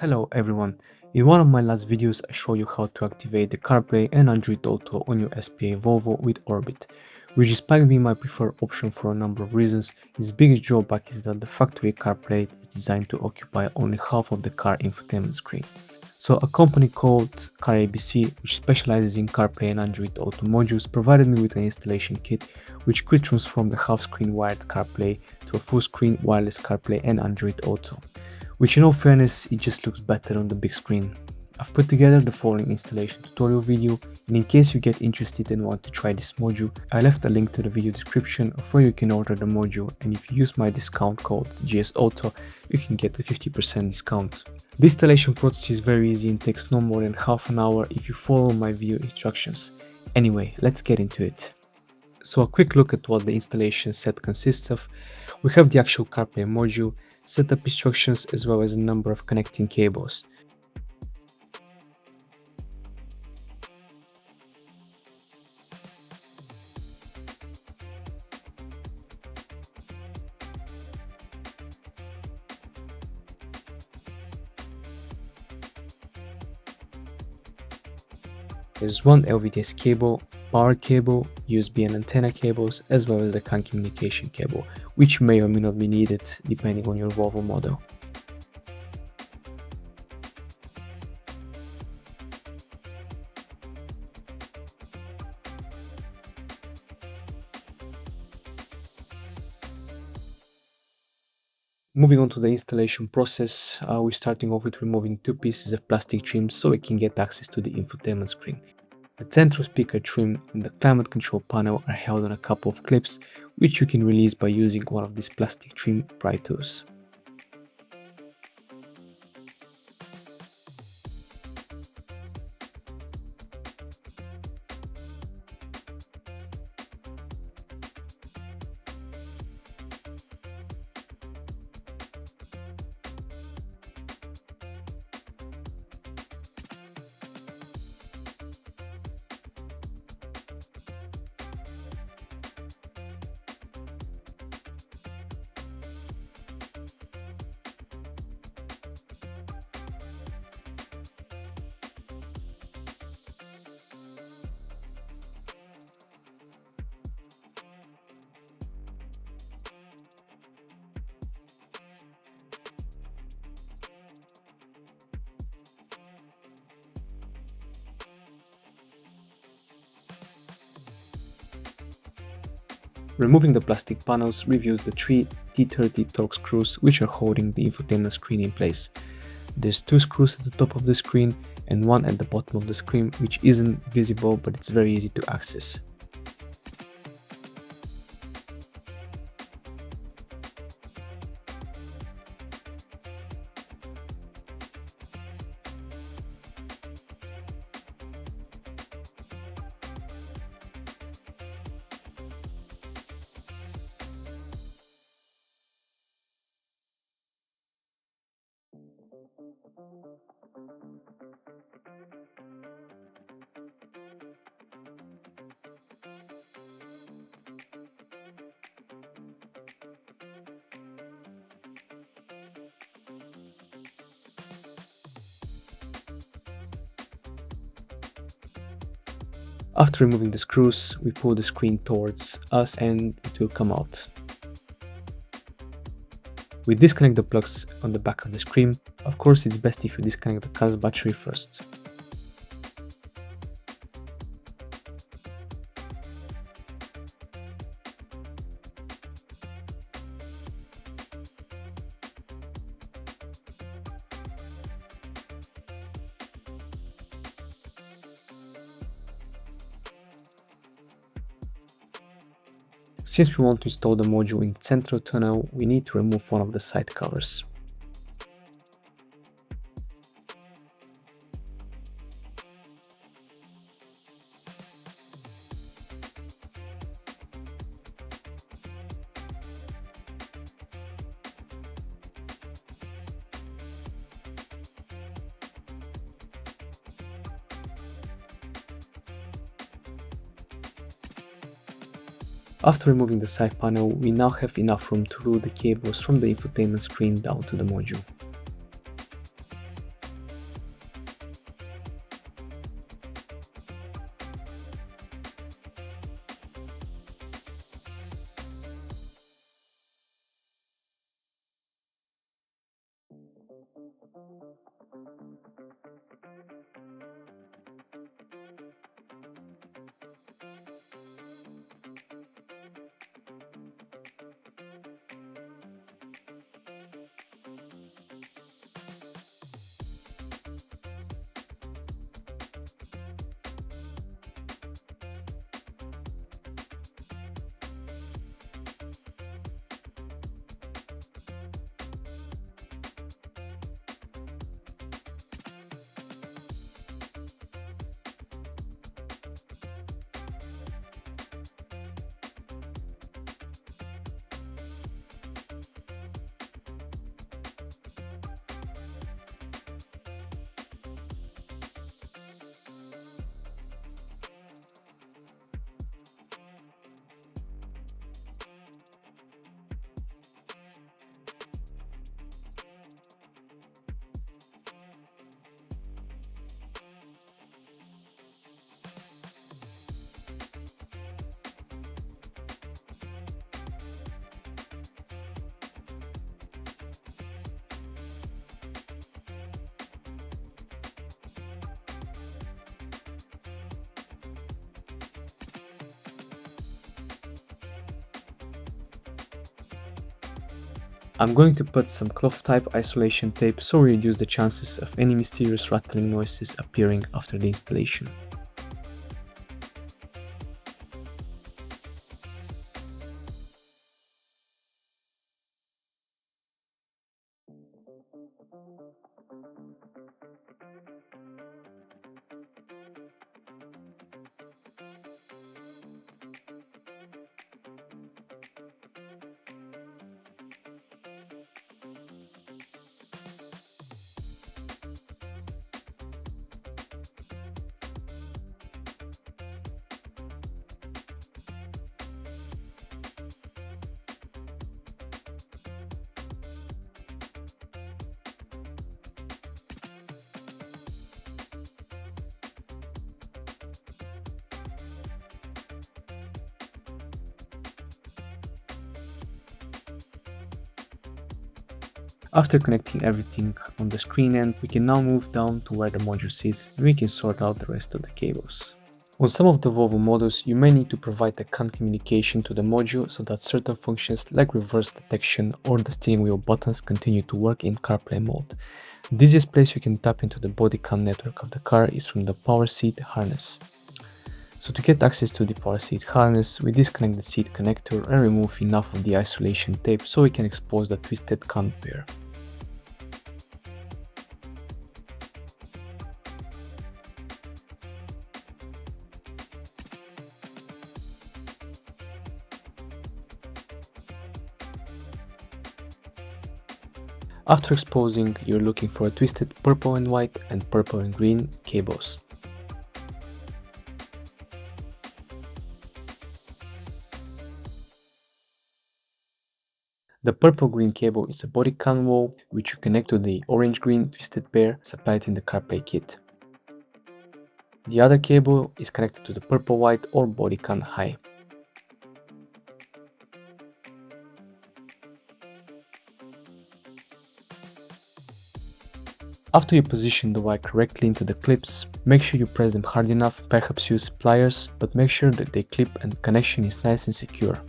Hello everyone, in one of my last videos I show you how to activate the CarPlay and Android Auto on your SPA Volvo with Orbit, which is probably my preferred option for a number of reasons. Its biggest drawback is that the factory CarPlay is designed to occupy only half of the car infotainment screen. So a company called Carabc, which specializes in CarPlay and Android Auto modules, provided me with an installation kit which could transform the half-screen wired CarPlay to a full-screen wireless CarPlay and Android Auto, which in all fairness, it just looks better on the big screen. I've put together the following installation tutorial video, and in case you get interested and want to try this module, I left a link to the video description of where you can order the module, and if you use my discount code GSAuto, you can get a 50% discount. The installation process is very easy and takes no more than half an hour if you follow my video instructions. Anyway, let's get into it. So a quick look at what the installation set consists of. We have the actual CarPlay module, setup instructions, as well as a number of connecting cables. There's one LVDS cable, power cable, USB and antenna cables, as well as the CAN communication cable, which may or may not be needed depending on your Volvo model. Moving on to the installation process, we're starting off with removing two pieces of plastic trim so we can get access to the infotainment screen. The central speaker trim and the climate control panel are held on a couple of clips, which you can release by using one of these plastic trim pry tools. Removing the plastic panels reveals the three T30 Torx screws which are holding the infotainment screen in place. There's two screws at the top of the screen and one at the bottom of the screen, which isn't visible but it's very easy to access. After removing the screws, we pull the screen towards us and it will come out. We disconnect the plugs on the back of the screen. Of course, it's best if you disconnect the car's battery first. Since we want to install the module in the central tunnel, we need to remove one of the side covers. After removing the side panel, we now have enough room to route the cables from the infotainment screen down to the module. I'm going to put some cloth type isolation tape so we reduce the chances of any mysterious rattling noises appearing after the installation. After connecting everything on the screen end, we can now move down to where the module sits and we can sort out the rest of the cables. On some of the Volvo models, you may need to provide a CAN communication to the module so that certain functions like reverse detection or the steering wheel buttons continue to work in CarPlay mode. The easiest place you can tap into the body CAN network of the car is from the power seat harness. So to get access to the power seat harness, we disconnect the seat connector and remove enough of the isolation tape so we can expose the twisted CAN pair. After exposing, you're looking for a twisted purple and white and purple and green cables. The purple-green cable is a body CAN wall which you connect to the orange-green twisted pair supplied in the CarPlay kit. The other cable is connected to the purple-white or body CAN high. After you position the wire correctly into the clips, make sure you press them hard enough, perhaps use pliers, but make sure that they clip and the connection is nice and secure.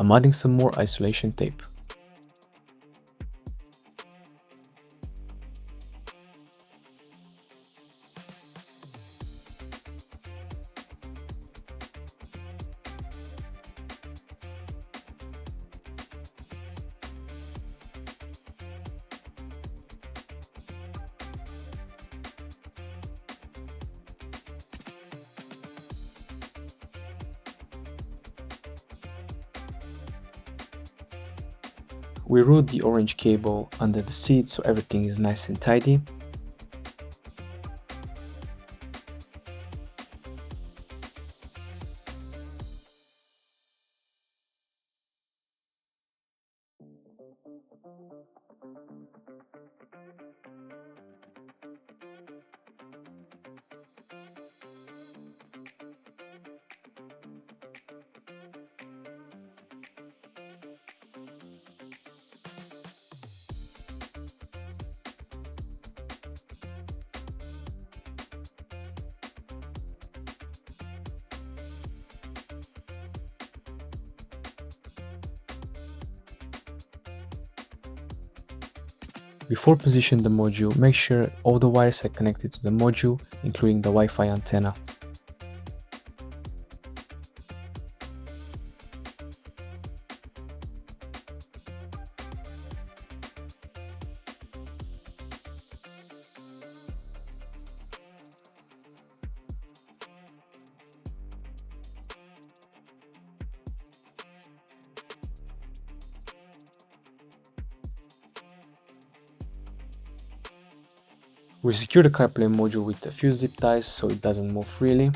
I'm adding some more isolation tape. We route the orange cable under the seat so everything is nice and tidy. Before positioning the module, make sure all the wires are connected to the module, including the Wi-Fi antenna. We secure the CarPlay module with a few zip ties so it doesn't move freely.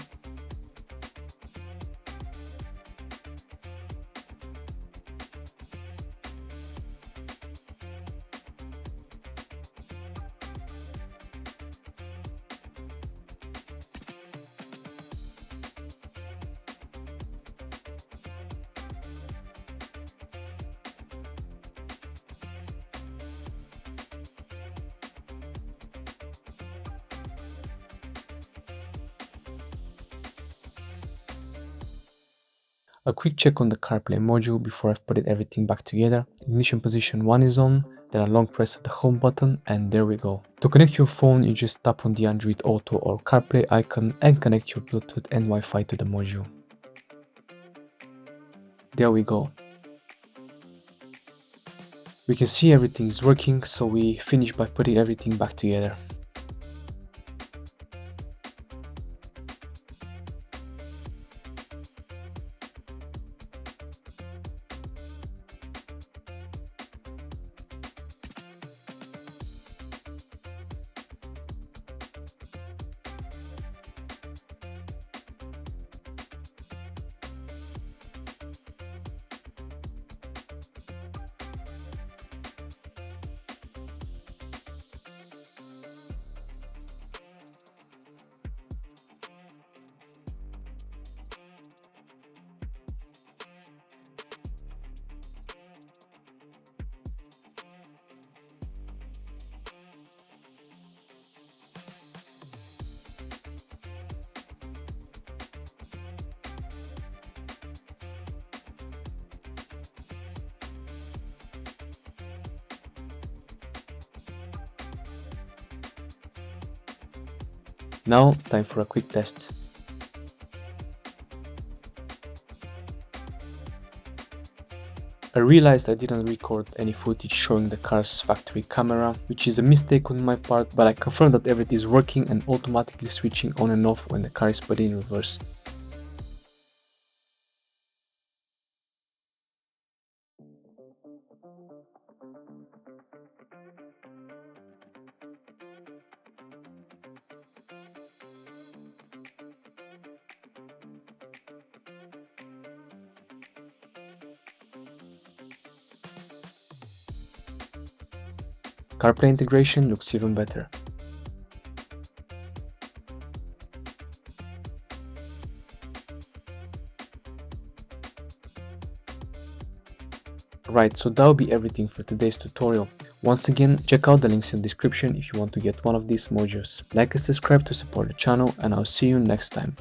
A quick check on the CarPlay module before I've put everything back together. Ignition position 1 is on, then a long press of the home button, and there we go. To connect your phone, you just tap on the Android Auto or CarPlay icon and connect your Bluetooth and Wi-Fi to the module. There we go. We can see everything is working, so we finish by putting everything back together. Now, time for a quick test. I realized I didn't record any footage showing the car's factory camera, which is a mistake on my part, but I confirmed that everything is working and automatically switching on and off when the car is put in reverse. CarPlay integration looks even better. Right, so that'll be everything for today's tutorial. Once again, check out the links in the description if you want to get one of these modules. Like and subscribe to support the channel, and I'll see you next time.